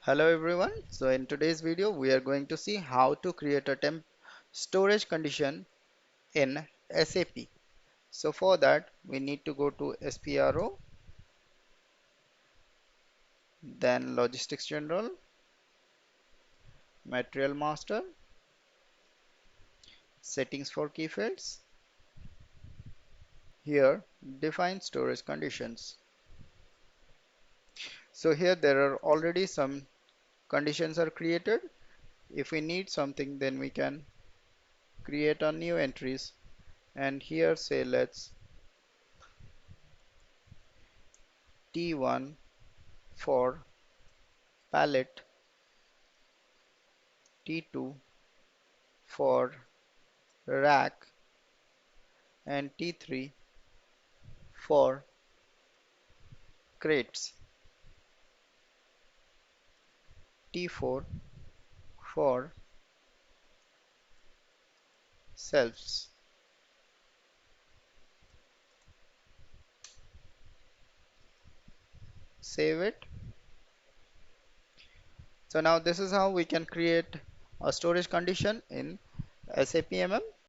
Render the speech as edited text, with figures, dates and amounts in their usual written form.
Hello everyone. So in today's video we are going to see how to create a temp storage condition in SAP. So for that we need to go to SPRO, then Logistics General, Material Master, Settings for key fields. Here define storage conditions. So here there are already some conditions are created. If we need something, then we can create a new entries, and here say let's T1 for pallet, T2 for rack, and T3 for crates, T4 for shelves. Save it. So now this is how we can create a storage condition in SAP MM.